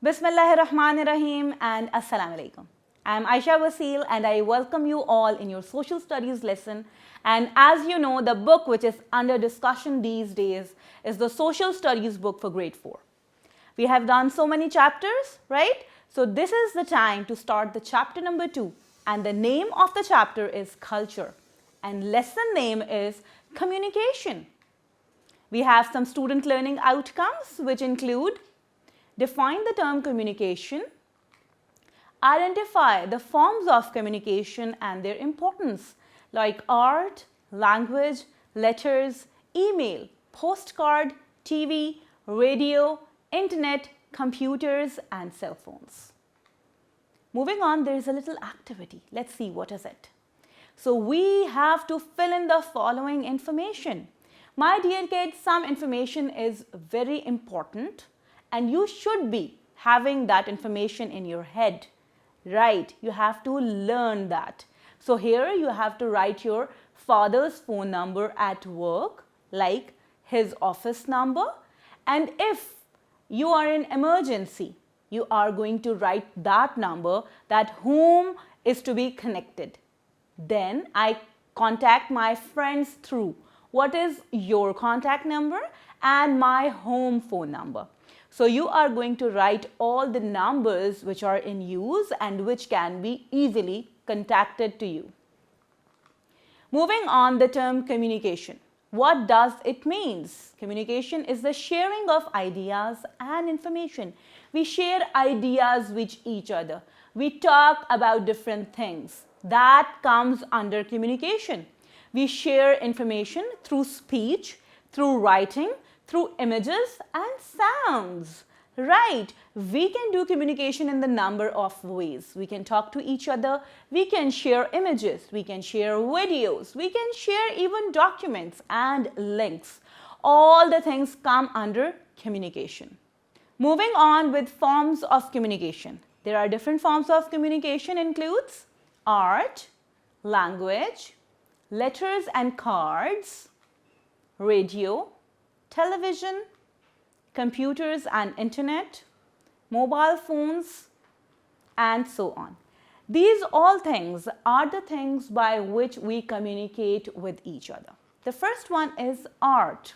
Bismillahirrahmanirrahim and Assalamu alaikum. I am Aisha Wasil and I welcome you all in your social studies lesson. And as you know, the book which is under discussion these days is the social studies book for grade 4. We have done so many chapters, right? So this is the time to start the chapter number 2 and the name of the chapter is culture and lesson name is communication. We have some student learning outcomes which include define the term communication, identify the forms of communication and their importance like art, language, letters, email, postcard, TV, radio, internet, computers and cell phones. Moving on, there is a little activity. Let's see what is it. So we have to fill in the following information. My dear kids, some information is very important and you should be having that information in your head, right? You have to learn that. So here you have to write your father's phone number at work, like his office number. And if you are in emergency, you are going to write that number, that whom is to be connected. Then I contact my friends through what is your contact number and my home phone number. So you are going to write all the numbers which are in use and which can be easily contacted to you. Moving on, the term communication. What does it mean? Communication is the sharing of ideas and information. We share ideas with each other. We talk about different things. That comes under communication. We share information through speech, through writing, through images and sounds, right? We can do communication in the number of ways. We can talk to each other, we can share images, we can share videos, we can share even documents and links. All the things come under communication. Moving on with forms of communication. There are different forms of communication includes art, language, letters and cards, radio, television, computers and internet, mobile phones, and so on. These all things are the things by which we communicate with each other. The first one is art.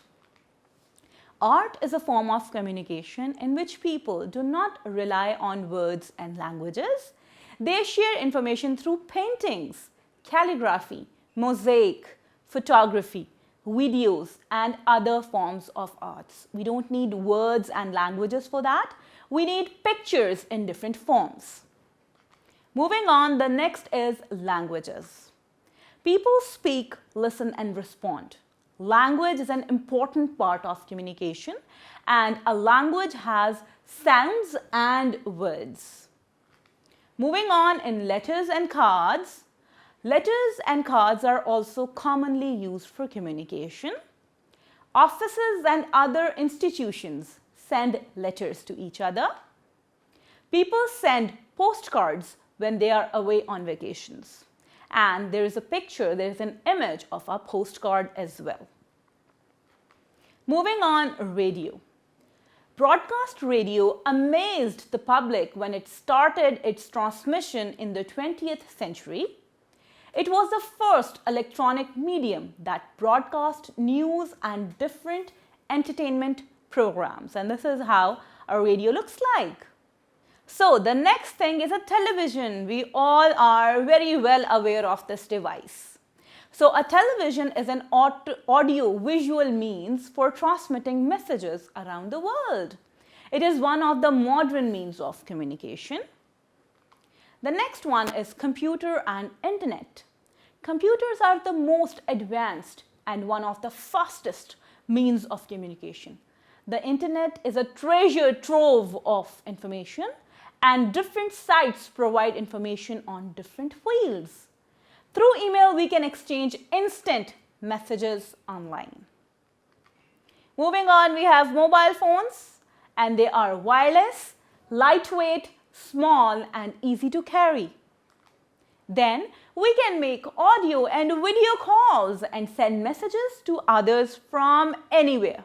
Art is a form of communication in which people do not rely on words and languages. They share information through paintings, calligraphy, mosaic, photography, videos and other forms of arts. We don't need words and languages for that. We need pictures in different forms. Moving on, the next is languages. People speak, listen and respond. Language is an important part of communication and a language has sounds and words. Moving on, in letters and cards. Letters and cards are also commonly used for communication. Offices and other institutions send letters to each other. People send postcards when they are away on vacations. And there is a picture, there is an image of a postcard as well. Moving on, radio. Broadcast radio amazed the public when it started its transmission in the 20th century. It was the first electronic medium that broadcast news and different entertainment programs. And this is how a radio looks like. So the next thing is a television. We all are very well aware of this device. So a television is an audio-visual means for transmitting messages around the world. It is one of the modern means of communication. The next one is computer and internet. Computers are the most advanced and one of the fastest means of communication. The internet is a treasure trove of information and different sites provide information on different fields. Through email, we can exchange instant messages online. Moving on, we have mobile phones and they are wireless, lightweight, small and easy to carry. Then we can make audio and video calls and send messages to others from anywhere.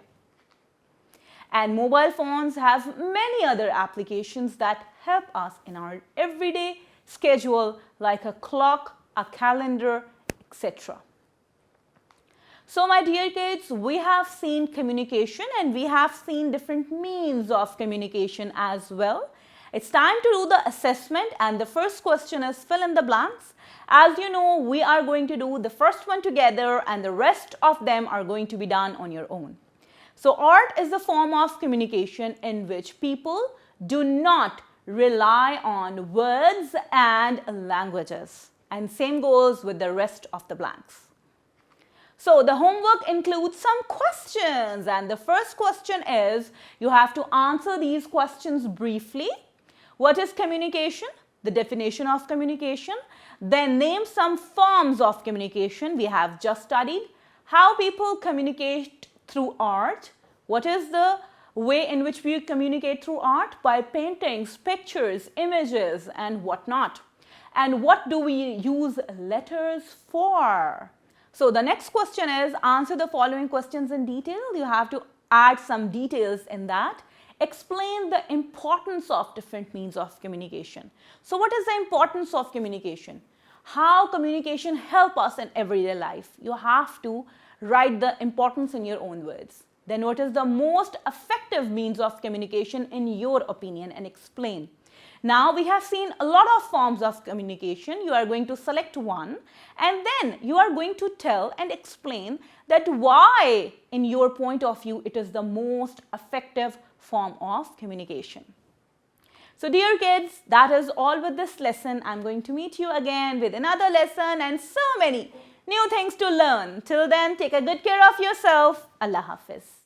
And mobile phones have many other applications that help us in our everyday schedule, like a clock, a calendar, etc. So my dear kids, we have seen communication and we have seen different means of communication as well. It's time to do the assessment, and the first question is fill in the blanks. As you know, we are going to do the first one together and the rest of them are going to be done on your own. So art is the form of communication in which people do not rely on words and languages. And same goes with the rest of the blanks. So the homework includes some questions, and the first question is you have to answer these questions briefly. What is communication? The definition of communication. Then name some forms of communication we have just studied. How people communicate through art. What is the way in which we communicate through art? By paintings, pictures, images and whatnot. And what do we use letters for? So the next question is answer the following questions in detail. You have to add some details in that. Explain the importance of different means of communication. So what is the importance of communication? How communication help us in everyday life? You have to write the importance in your own words. Then what is the most effective means of communication in your opinion, and explain. Now we have seen a lot of forms of communication. You are going to select one and then you are going to tell and explain that why in your point of view it is the most effective form of communication. So dear kids, that is all with this lesson. I'm going to meet you again with another lesson and so many new things to learn. Till then, take a good care of yourself. Allah Hafiz.